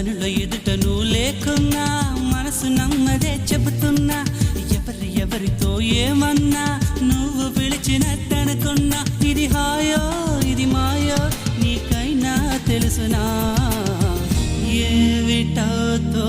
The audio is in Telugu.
కనుల ఎదుట నువ్వు లేకున్నా మనసు నమ్మదే చెబుతున్నా ఎవరితో ఏమన్నా నువ్వు పిలిచినట్టనుకున్నా ఇది హాయో ఇది మాయో నీకైనా తెలుసునా ఏమిటవుతో